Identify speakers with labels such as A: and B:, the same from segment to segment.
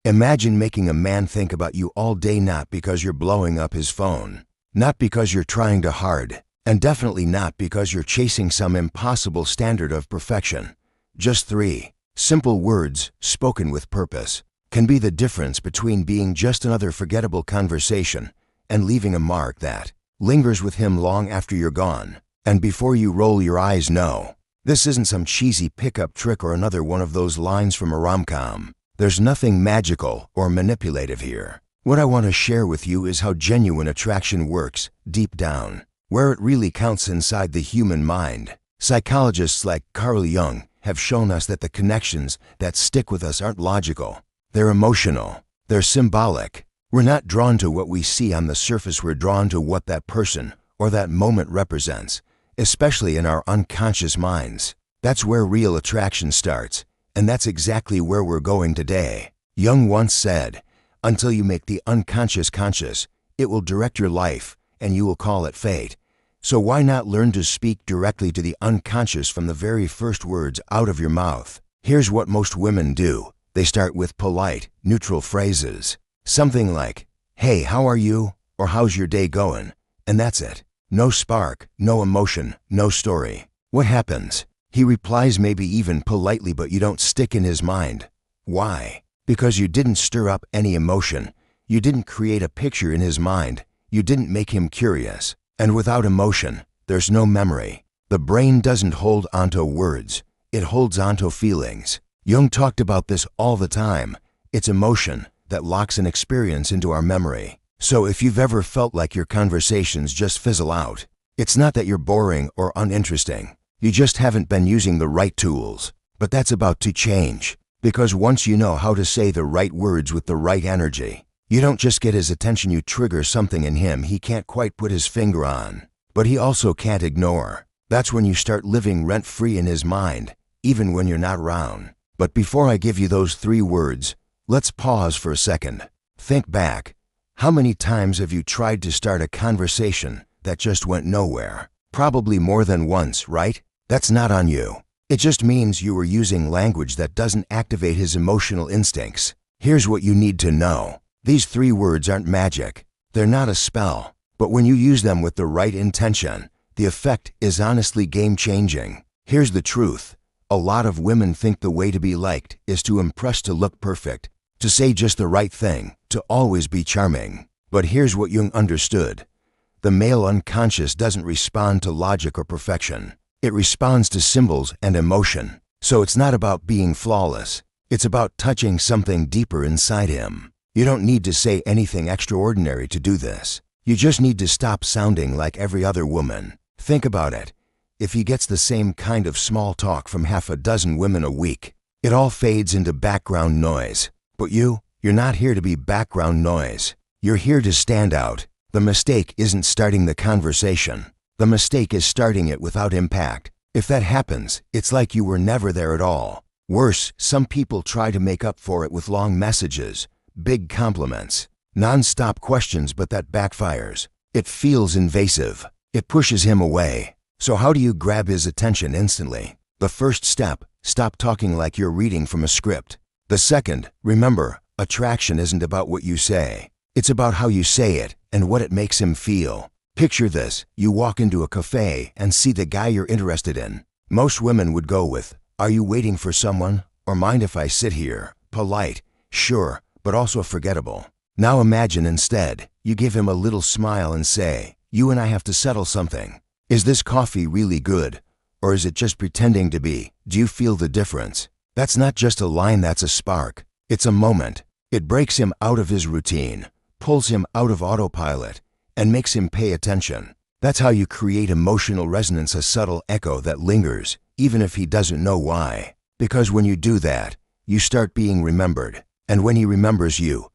A: Imagine making a man think about you all day, not because you're blowing up his phone, not because you're trying too hard, and definitely not because you're chasing some impossible standard of perfection. Just 3 simple words, spoken with purpose, can be the difference between being just another forgettable conversation and leaving a mark that lingers with him long after you're gone. And before you roll your eyes, no, this isn't some cheesy pickup trick or another one of those lines from a rom-com. There's nothing magical or manipulative here. What I want to share with you is how genuine attraction works deep down, where it really counts inside the human mind. Psychologists like Carl Jung have shown us that the connections that stick with us aren't logical. They're emotional. They're symbolic. We're not drawn to what we see on the surface. We're drawn to what that person or that moment represents, especially in our unconscious minds. That's where real attraction starts, and that's exactly where we're going today. Jung once said, "Until you make the unconscious conscious, it will direct your life, and you will call it fate." So why not learn to speak directly to the unconscious from the very first words out of your mouth? Here's what most women do. They start with polite, neutral phrases. Something like, "Hey, how are you?" or "How's your day going?" And that's it. No spark, no emotion, no story. What happens? He replies, maybe even politely, but you don't stick in his mind. Why? Because you didn't stir up any emotion. You didn't create a picture in his mind. You didn't make him curious. And without emotion, there's no memory. The brain doesn't hold onto words. It holds onto feelings. Jung talked about this all the time. It's emotion that locks an experience into our memory. So if you've ever felt like your conversations just fizzle out, it's not that you're boring or uninteresting. You just haven't been using the right tools. But that's about to change. Because once you know how to say the right words with the right energy, you don't just get his attention, you trigger something in him he can't quite put his finger on, but he also can't ignore. That's when you start living rent-free in his mind, even when you're not around. But before I give you those 3 words, let's pause for a second. Think back. How many times have you tried to start a conversation that just went nowhere? Probably more than once, right? That's not on you. It just means you were using language that doesn't activate his emotional instincts. Here's what you need to know. These 3 words aren't magic. They're not a spell. But when you use them with the right intention, the effect is honestly game-changing. Here's the truth. A lot of women think the way to be liked is to impress, to look perfect, to say just the right thing, to always be charming. But here's what Jung understood. The male unconscious doesn't respond to logic or perfection. It responds to symbols and emotion. So it's not about being flawless. It's about touching something deeper inside him. You don't need to say anything extraordinary to do this. You just need to stop sounding like every other woman. Think about it. If he gets the same kind of small talk from half a dozen women a week, it all fades into background noise. But you're not here to be background noise. You're here to stand out. The mistake isn't starting the conversation. The mistake is starting it without impact. If that happens, it's like you were never there at all. Worse, some people try to make up for it with long messages, big compliments, non-stop questions, but that backfires. It feels invasive. It pushes him away. So how do you grab his attention instantly? The first step, stop talking like you're reading from a script. The second, remember, attraction isn't about what you say. It's about how you say it and what it makes him feel. Picture this. You walk into a cafe and see the guy you're interested in. Most women would go with, "Are you waiting for someone?" or "Mind if I sit here?" Polite, sure, but also forgettable. Now imagine instead, you give him a little smile and say, "You and I have to settle something. Is this coffee really good? Or is it just pretending to be? Do you feel the difference?" That's not just a line, that's a spark. It's a moment. It breaks him out of his routine, pulls him out of autopilot, and makes him pay attention. That's how you create emotional resonance, a subtle echo that lingers, even if he doesn't know why. Because when you do that, you start being remembered. And when he remembers you,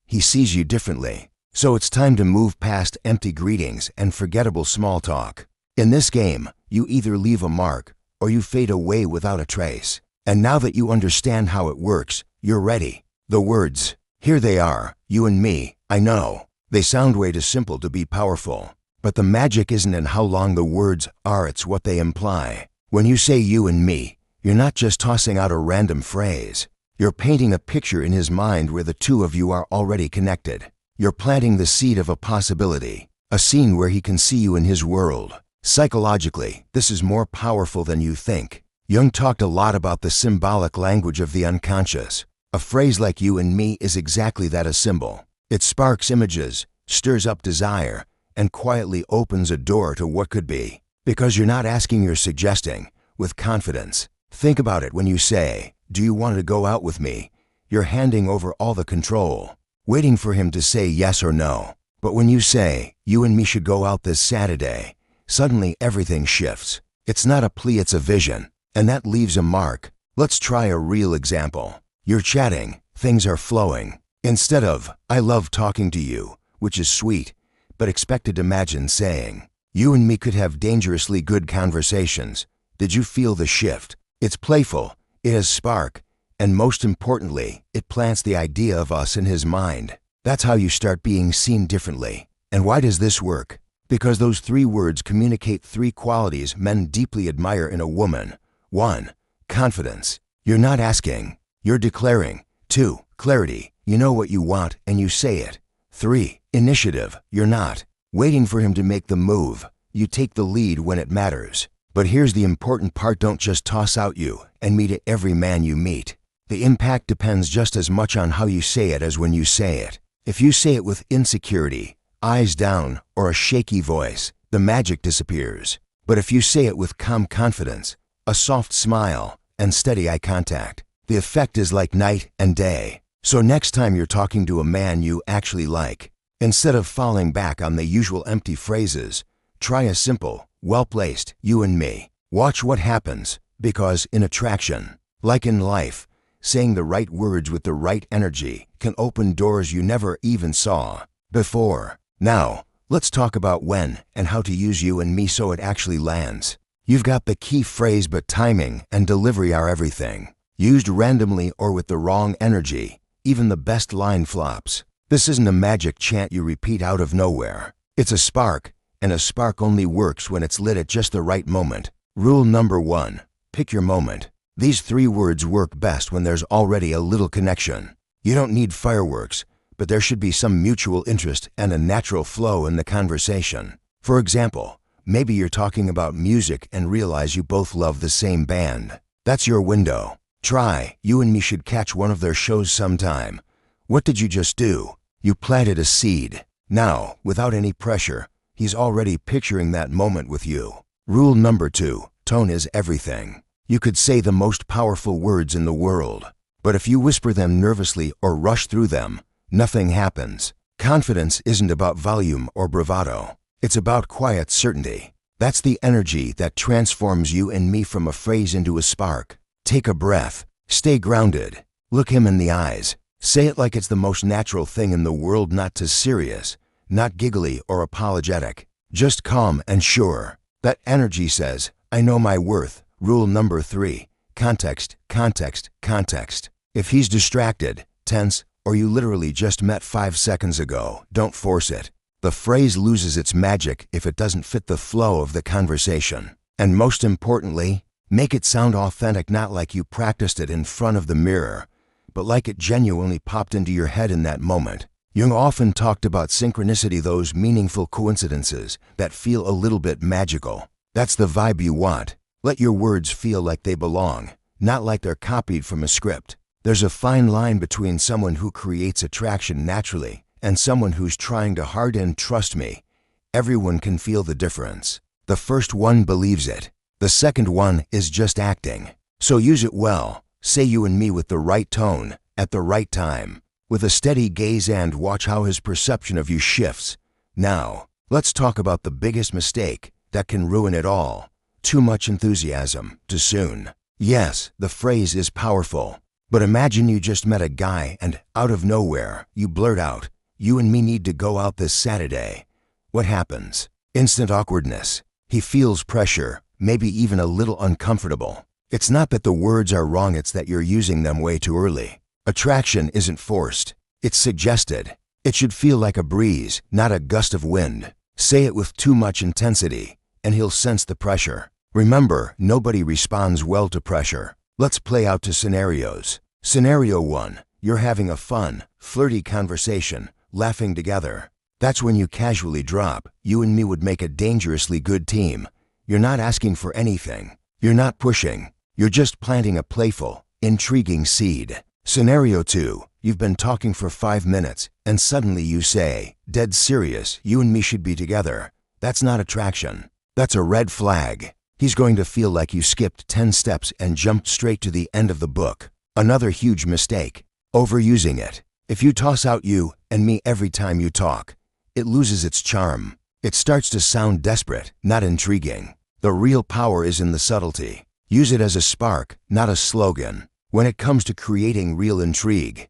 A: he sees you differently. So it's time to move past empty greetings and forgettable small talk. In this game, you either leave a mark or you fade away without a trace. And now that you understand how it works, you're ready. The words, here they are, you and me, I know. They sound way too simple to be powerful. But the magic isn't in how long the words are, it's what they imply. When you say you and me, you're not just tossing out a random phrase. You're painting a picture in his mind where the two of you are already connected. You're planting the seed of a possibility, a scene where he can see you in his world. Psychologically, this is more powerful than you think. Jung talked a lot about the symbolic language of the unconscious. A phrase like "you and me" is exactly that, a symbol. It sparks images, stirs up desire, and quietly opens a door to what could be. Because you're not asking, you're suggesting, with confidence. Think about it when you say, "Do you want to go out with me?" You're handing over all the control, waiting for him to say yes or no. But when you say, "You and me should go out this Saturday," suddenly everything shifts. It's not a plea, it's a vision, and that leaves a mark. Let's try a real example. You're chatting, things are flowing. Instead of, "I love talking to you," which is sweet, but expected, imagine saying, "You and me could have dangerously good conversations." Did you feel the shift? It's playful, it has spark, and most importantly, it plants the idea of us in his mind. That's how you start being seen differently. And why does this work? Because those 3 words communicate 3 qualities men deeply admire in a woman. 1. Confidence. You're not asking, you're declaring. 2. Clarity. You know what you want and you say it. 3. Initiative. You're not waiting for him to make the move. You take the lead when it matters. But here's the important part: don't just toss out "you and me" to every man you meet. The impact depends just as much on how you say it as when you say it. If you say it with insecurity, eyes down, or a shaky voice, the magic disappears. But if you say it with calm confidence, a soft smile, and steady eye contact, the effect is like night and day. So next time you're talking to a man you actually like, instead of falling back on the usual empty phrases, try a simple, well-placed "you and me." Watch what happens, because in attraction, like in life, saying the right words with the right energy can open doors you never even saw before. Now, let's talk about when and how to use "you and me" so it actually lands. You've got the key phrase, but timing and delivery are everything. Used randomly or with the wrong energy, even the best line flops. This isn't a magic chant you repeat out of nowhere. It's a spark, and a spark only works when it's lit at just the right moment. Rule number 1. Pick your moment. These 3 words work best when there's already a little connection. You don't need fireworks, but there should be some mutual interest and a natural flow in the conversation. For example, maybe you're talking about music and realize you both love the same band. That's your window. Try, "You and me should catch one of their shows sometime." What did you just do? You planted a seed. Now, without any pressure, he's already picturing that moment with you. Rule number 2. Tone is everything. You could say the most powerful words in the world, but if you whisper them nervously or rush through them, nothing happens. Confidence isn't about volume or bravado. It's about quiet certainty. That's the energy that transforms "you and me" from a phrase into a spark. Take a breath. Stay grounded. Look him in the eyes. Say it like it's the most natural thing in the world, not too serious, not giggly or apologetic, just calm and sure. That energy says, "I know my worth." Rule number 3. Context, context, context. If he's distracted, tense, or you literally just met 5 seconds ago, don't force it. The phrase loses its magic if it doesn't fit the flow of the conversation. And most importantly, make it sound authentic, not like you practiced it in front of the mirror, but like it genuinely popped into your head in that moment. Jung often talked about synchronicity, those meaningful coincidences that feel a little bit magical. That's the vibe you want. Let your words feel like they belong, not like they're copied from a script. There's a fine line between someone who creates attraction naturally and someone who's trying to harden. Trust me, everyone can feel the difference. The first one believes it. The second one is just acting. So use it well. Say "you and me" with the right tone, at the right time, with a steady gaze, and watch how his perception of you shifts. Now, let's talk about the biggest mistake that can ruin it all. Too much enthusiasm, too soon. Yes, the phrase is powerful. But imagine you just met a guy and, out of nowhere, you blurt out, "You and me need to go out this Saturday." What happens? Instant awkwardness. He feels pressure, maybe even a little uncomfortable. It's not that the words are wrong, it's that you're using them way too early. Attraction isn't forced. It's suggested. It should feel like a breeze, not a gust of wind. Say it with too much intensity, and he'll sense the pressure. Remember, nobody responds well to pressure. Let's play out to scenarios. Scenario 1. You're having a fun, flirty conversation, laughing together. That's when you casually drop, "You and me would make a dangerously good team." You're not asking for anything. You're not pushing. You're just planting a playful, intriguing seed. Scenario 2. You've been talking for 5 minutes, and suddenly you say, "Dead serious, you and me should be together." That's not attraction. That's a red flag. He's going to feel like you skipped 10 steps and jumped straight to the end of the book. Another huge mistake. Overusing it. If you toss out "you" and "me" every time you talk, it loses its charm. It starts to sound desperate, not intriguing. The real power is in the subtlety. Use it as a spark, not a slogan. When it comes to creating real intrigue,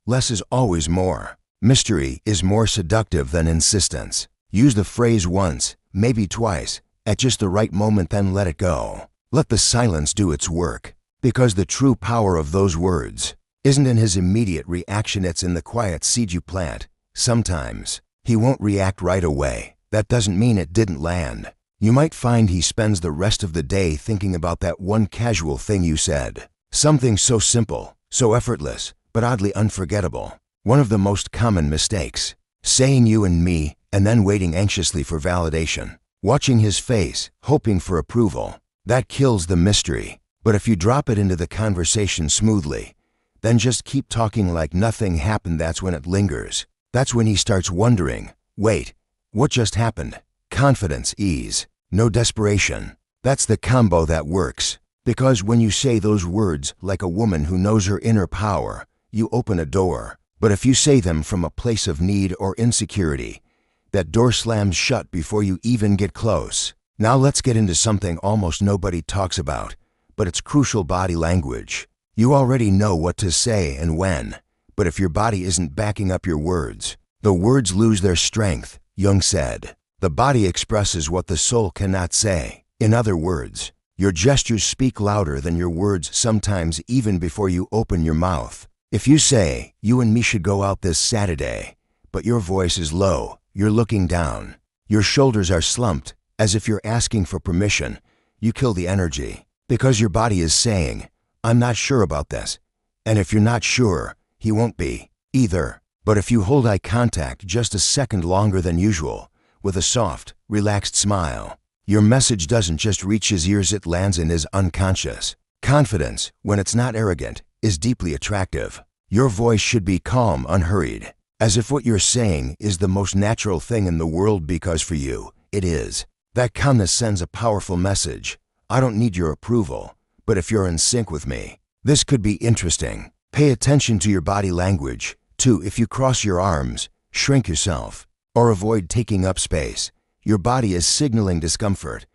A: less is always more. Mystery is more seductive than insistence. Use the phrase once, maybe twice, at just the right moment, then let it go. Let the silence do its work. Because the true power of those words isn't in his immediate reaction, it's in the quiet seed you plant. Sometimes he won't react right away. That doesn't mean it didn't land. You might find he spends the rest of the day thinking about that one casual thing you said. Something so simple, so effortless, but oddly unforgettable. One of the most common mistakes. Saying "you and me" and then waiting anxiously for validation. Watching his face, hoping for approval. That kills the mystery. But if you drop it into the conversation smoothly, then just keep talking like nothing happened, that's when it lingers. That's when he starts wondering, "Wait, what just happened?" Confidence, ease, no desperation. That's the combo that works. Because when you say those words like a woman who knows her inner power, you open a door. But if you say them from a place of need or insecurity, that door slams shut before you even get close. Now let's get into something almost nobody talks about, but it's crucial: body language. You already know what to say and when, but if your body isn't backing up your words, the words lose their strength. Jung said, "The body expresses what the soul cannot say." In other words, your gestures speak louder than your words, sometimes even before you open your mouth. If you say, "You and me should go out this Saturday," but your voice is low, you're looking down, your shoulders are slumped, as if you're asking for permission, you kill the energy. Because your body is saying, "I'm not sure about this." And if you're not sure, he won't be either. But if you hold eye contact just a second longer than usual, with a soft, relaxed smile, your message doesn't just reach his ears, it lands in his unconscious. Confidence, when it's not arrogant, is deeply attractive. Your voice should be calm, unhurried, as if what you're saying is the most natural thing in the world, because for you, it is. That calmness sends a powerful message. I don't need your approval, but if you're in sync with me, this could be interesting. Pay attention to your body language. 2. If you cross your arms, shrink yourself, or avoid taking up space, your body is signaling discomfort.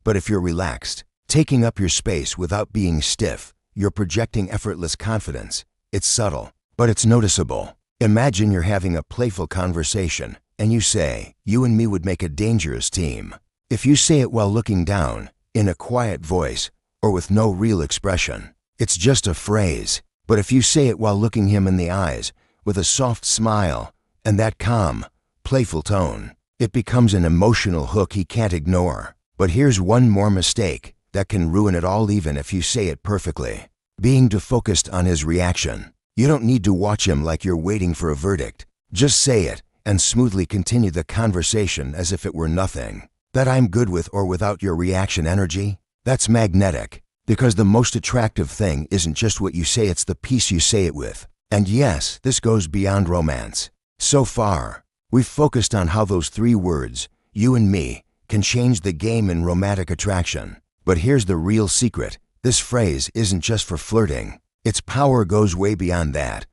A: But if you're relaxed, taking up your space without being stiff, you're projecting effortless confidence. It's subtle, but it's noticeable. Imagine you're having a playful conversation, and you say, "You and me would make a dangerous team." If you say it while looking down, in a quiet voice, or with no real expression, it's just a phrase. But if you say it while looking him in the eyes, with a soft smile, and that calm, playful tone, it becomes an emotional hook he can't ignore. But here's one more mistake that can ruin it all, even if you say it perfectly. Being too focused on his reaction. You don't need to watch him like you're waiting for a verdict. Just say it, and smoothly continue the conversation as if it were nothing. That "I'm good with or without your reaction" energy, that's magnetic. Because the most attractive thing isn't just what you say, it's the piece you say it with. And yes, this goes beyond romance. So far, we've focused on how those 3 words, "you and me," can change the game in romantic attraction. But here's the real secret. This phrase isn't just for flirting. Its power goes way beyond that.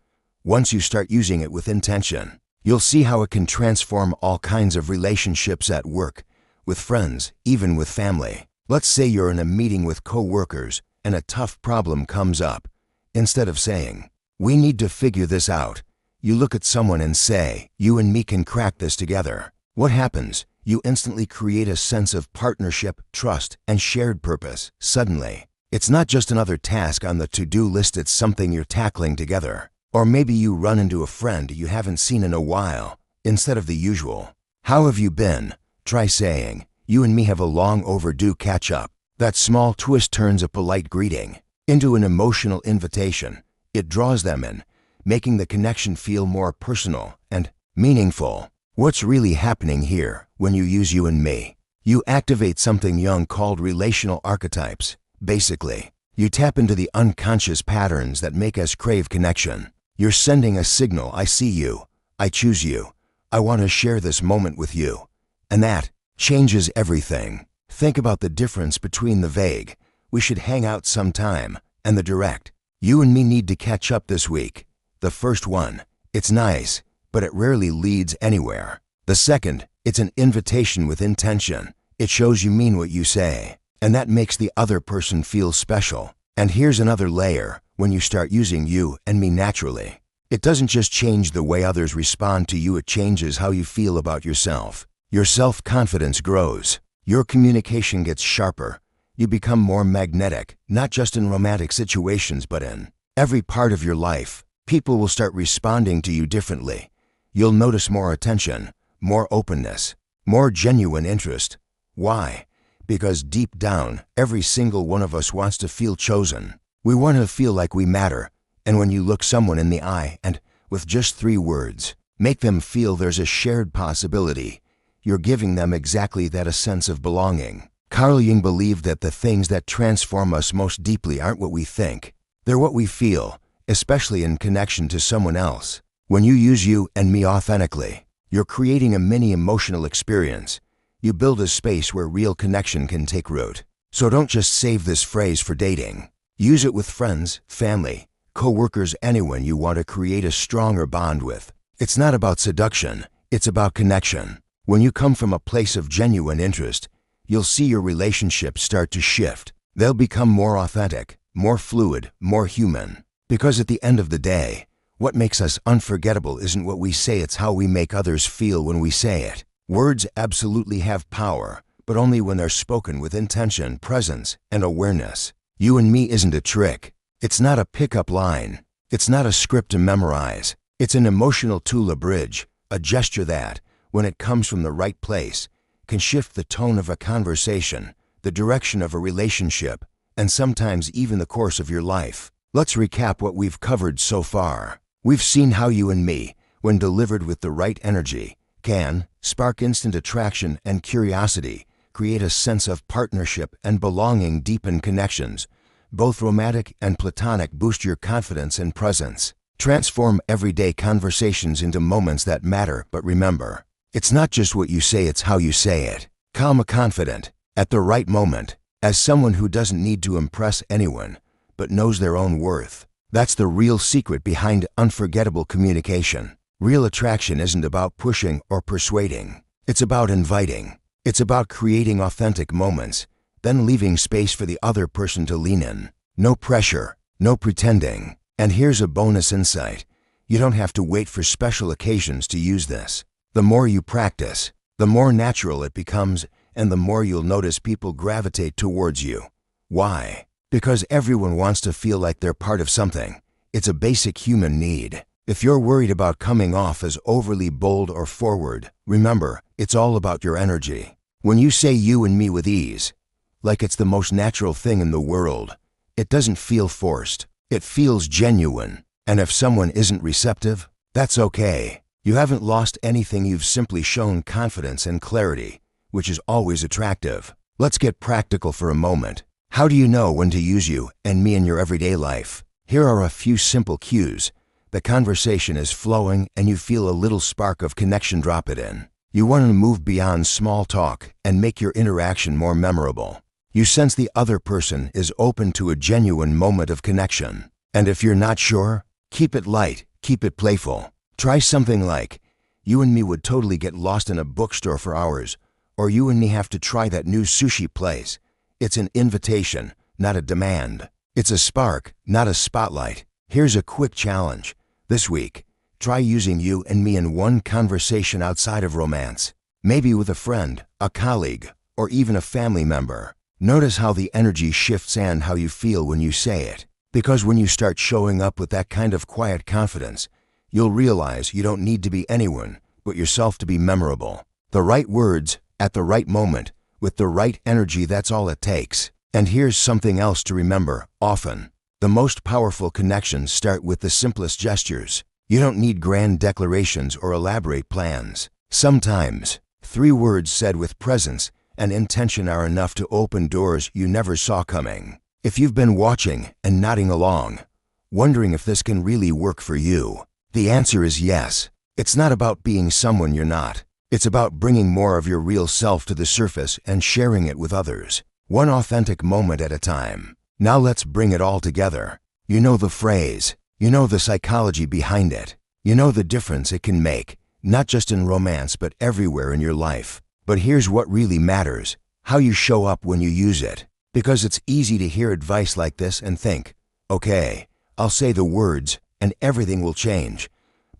A: Once you start using it with intention, you'll see how it can transform all kinds of relationships, at work, with friends, even with family. Let's say you're in a meeting with co-workers and a tough problem comes up. Instead of saying, "We need to figure this out," you look at someone and say, "You and me can crack this together." What happens? You instantly create a sense of partnership, trust, and shared purpose. Suddenly, it's not just another task on the to-do list, it's something you're tackling together. Or maybe you run into a friend you haven't seen in a while. Instead of the usual, "How have you been?" try saying, "You and me have a long overdue catch-up." That small twist turns a polite greeting into an emotional invitation. It draws them in, making the connection feel more personal and meaningful. What's really happening here when you use you and me? You activate something Jung called relational archetypes. Basically, you tap into the unconscious patterns that make us crave connection. You're sending a signal: I see you, I choose you, I want to share this moment with you. And that changes everything. Think about the difference between the vague, "we should hang out sometime," and the direct, "you and me need to catch up this week." The first one, it's nice, but it rarely leads anywhere. The second, it's an invitation with intention. It shows you mean what you say, and that makes the other person feel special. And here's another layer: when you start using you and me naturally, it doesn't just change the way others respond to you, it changes how you feel about yourself. Your self-confidence grows. Your communication gets sharper. You become more magnetic, not just in romantic situations, but in every part of your life. People will start responding to you differently. You'll notice more attention, more openness, more genuine interest. Why? Because deep down, every single one of us wants to feel chosen. We want to feel like we matter. And when you look someone in the eye and, with just 3 words, make them feel there's a shared possibility, you're giving them exactly that: a sense of belonging. Carl Jung believed that the things that transform us most deeply aren't what we think. They're what we feel, especially in connection to someone else. When you use you and me authentically, you're creating a mini emotional experience. You build a space where real connection can take root. So don't just save this phrase for dating. Use it with friends, family, co-workers, anyone you want to create a stronger bond with. It's not about seduction, it's about connection. When you come from a place of genuine interest, you'll see your relationships start to shift. They'll become more authentic, more fluid, more human. Because at the end of the day, what makes us unforgettable isn't what we say, it's how we make others feel when we say it. Words absolutely have power, but only when they're spoken with intention, presence, and awareness. You and me isn't a trick. It's not a pickup line. It's not a script to memorize. It's an emotional tool, a bridge, a gesture that, when it comes from the right place, can shift the tone of a conversation, the direction of a relationship, and sometimes even the course of your life. Let's recap what we've covered so far. We've seen how you and me, when delivered with the right energy, can spark instant attraction and curiosity, create a sense of partnership and belonging, deepen connections, both romantic and platonic, boost your confidence and presence, transform everyday conversations into moments that matter. But remember, it's not just what you say, it's how you say it. Calm, confident, at the right moment, as someone who doesn't need to impress anyone, but knows their own worth. That's the real secret behind unforgettable communication. Real attraction isn't about pushing or persuading. It's about inviting. It's about creating authentic moments, then leaving space for the other person to lean in. No pressure, no pretending. And here's a bonus insight: you don't have to wait for special occasions to use this. The more you practice, the more natural it becomes, and the more you'll notice people gravitate towards you. Why? Because everyone wants to feel like they're part of something. It's a basic human need. If you're worried about coming off as overly bold or forward, remember, it's all about your energy. When you say you and me with ease, like it's the most natural thing in the world, it doesn't feel forced. It feels genuine. And if someone isn't receptive, that's okay. You haven't lost anything, you've simply shown confidence and clarity, which is always attractive. Let's get practical for a moment. How do you know when to use you and me in your everyday life? Here are a few simple cues. The conversation is flowing and you feel a little spark of connection, drop it in. You want to move beyond small talk and make your interaction more memorable. You sense the other person is open to a genuine moment of connection. And if you're not sure, keep it light, keep it playful. Try something like, "You and me would totally get lost in a bookstore for hours," or "You and me have to try that new sushi place." It's an invitation, not a demand. It's a spark, not a spotlight. Here's a quick challenge. This week, try using you and me in one conversation outside of romance. Maybe with a friend, a colleague, or even a family member. Notice how the energy shifts and how you feel when you say it. Because when you start showing up with that kind of quiet confidence, you'll realize you don't need to be anyone but yourself to be memorable. The right words, at the right moment, with the right energy, that's all it takes. And here's something else to remember. Often, The most powerful connections start with the simplest gestures. You don't need grand declarations or elaborate plans. Sometimes, 3 words said with presence and intention are enough to open doors you never saw coming. If you've been watching and nodding along, wondering if this can really work for you, the answer is yes. It's not about being someone you're not. It's about bringing more of your real self to the surface and sharing it with others, one authentic moment at a time. Now let's bring it all together. You know the phrase. You know the psychology behind it. You know the difference it can make, not just in romance but everywhere in your life. But here's what really matters: how you show up when you use it. Because it's easy to hear advice like this and think, okay, I'll say the words and everything will change.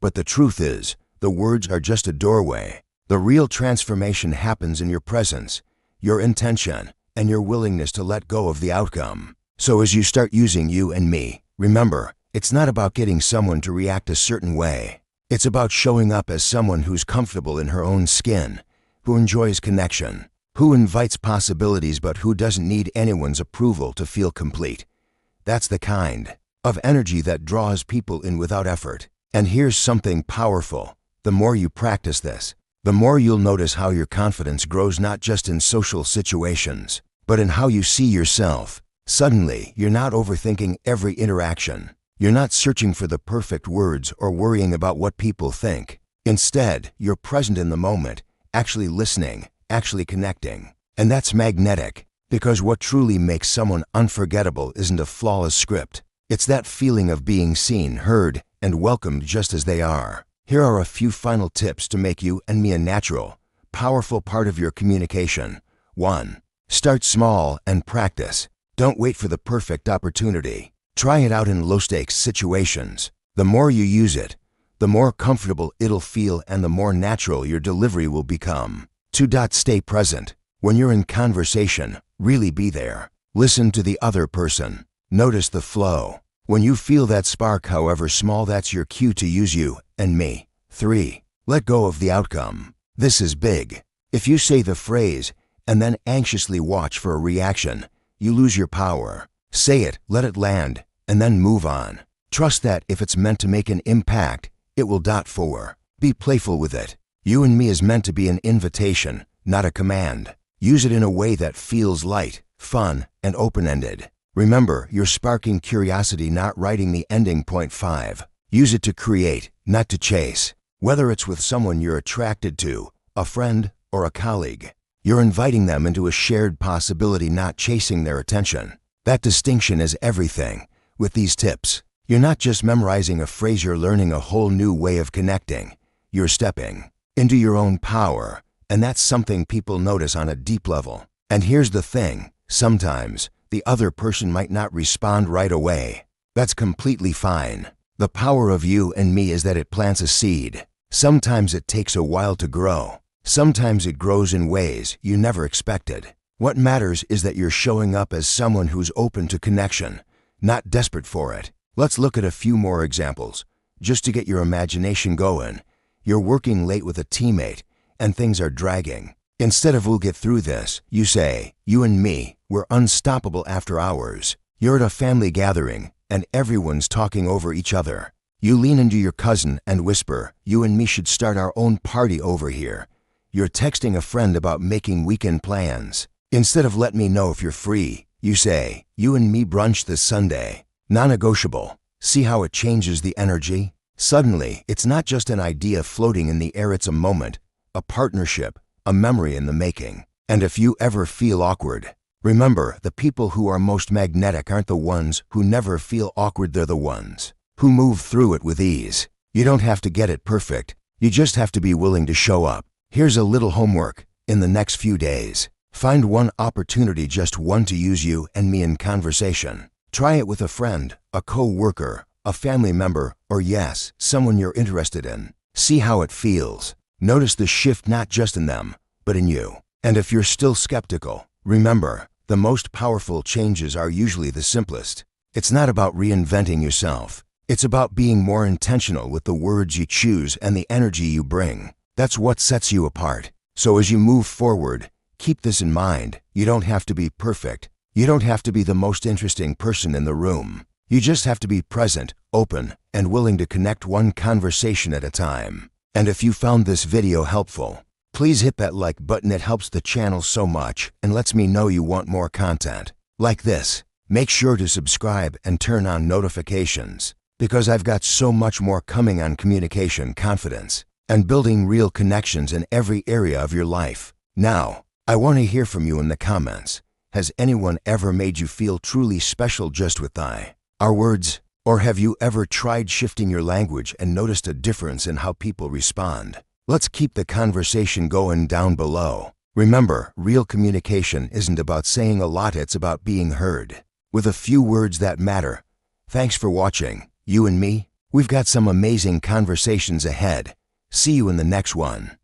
A: But the truth is, the words are just a doorway. The real transformation happens in your presence, your intention, and your willingness to let go of the outcome. So as you start using you and me, remember, it's not about getting someone to react a certain way. It's about showing up as someone who's comfortable in her own skin, who enjoys connection, who invites possibilities but who doesn't need anyone's approval to feel complete. That's the kind of energy that draws people in without effort. And here's something powerful. The more you practice this, the more you'll notice how your confidence grows, not just in social situations, but in how you see yourself. Suddenly, you're not overthinking every interaction. You're not searching for the perfect words or worrying about what people think. Instead, you're present in the moment, actually listening, actually connecting. And that's magnetic, because what truly makes someone unforgettable isn't a flawless script. It's that feeling of being seen, heard, and welcomed just as they are. Here are a few final tips to make you and me a natural, powerful part of your communication. 1. Start small and practice. Don't wait for the perfect opportunity. Try it out in low-stakes situations. The more you use it, the more comfortable it'll feel and the more natural your delivery will become. 2. Stay present. When you're in conversation, really be there. Listen to the other person. Notice the flow. When you feel that spark, however small, that's your cue to use you and me. 3. Let go of the outcome. This is big. If you say the phrase and then anxiously watch for a reaction, you lose your power. Say it, let it land, and then move on. Trust that if it's meant to make an impact, it will. 4. Be playful with it. You and me is meant to be an invitation, not a command. Use it in a way that feels light, fun, and open-ended. Remember, you're sparking curiosity, not writing the ending. 5. Use it to create, not to chase. Whether it's with someone you're attracted to, a friend, or a colleague, you're inviting them into a shared possibility, not chasing their attention. That distinction is everything. With these tips, you're not just memorizing a phrase, you're learning a whole new way of connecting. You're stepping into your own power, and that's something people notice on a deep level. And here's the thing, sometimes the other person might not respond right away. That's completely fine. The power of you and me is that it plants a seed. Sometimes it takes a while to grow. Sometimes it grows in ways you never expected. What matters is that you're showing up as someone who's open to connection, not desperate for it. Let's look at a few more examples, just to get your imagination going. You're working late with a teammate, and things are dragging. Instead of "we'll get through this," you say, "You and me, we're unstoppable after hours." You're at a family gathering, and everyone's talking over each other. You lean into your cousin and whisper, "You and me should start our own party over here." You're texting a friend about making weekend plans. Instead of "let me know if you're free," you say, "You and me brunch this Sunday." Non-negotiable. See how it changes the energy? Suddenly, it's not just an idea floating in the air, it's a moment, a partnership, a memory in the making. And if you ever feel awkward, remember, the people who are most magnetic aren't the ones who never feel awkward, they're the ones who move through it with ease. You don't have to get it perfect. You just have to be willing to show up. Here's a little homework. In the next few days, find one opportunity, just one, to use you and me in conversation. Try it with a friend, a co-worker, a family member, or yes, someone you're interested in. See how it feels. Notice the shift, not just in them, but in you. And if you're still skeptical, remember, the most powerful changes are usually the simplest. It's not about reinventing yourself. It's about being more intentional with the words you choose and the energy you bring. That's what sets you apart. So as you move forward, keep this in mind. You don't have to be perfect. You don't have to be the most interesting person in the room. You just have to be present, open, and willing to connect one conversation at a time. And if you found this video helpful, please hit that like button. It helps the channel so much and lets me know you want more content like this. Make sure to subscribe and turn on notifications, because I've got so much more coming on communication, confidence, and building real connections in every area of your life. Now, I want to hear from you in the comments. Has anyone ever made you feel truly special just with our words? Or have you ever tried shifting your language and noticed a difference in how people respond? Let's keep the conversation going down below. Remember, real communication isn't about saying a lot, it's about being heard with a few words that matter. Thanks for watching. You and me, we've got some amazing conversations ahead. See you in the next one.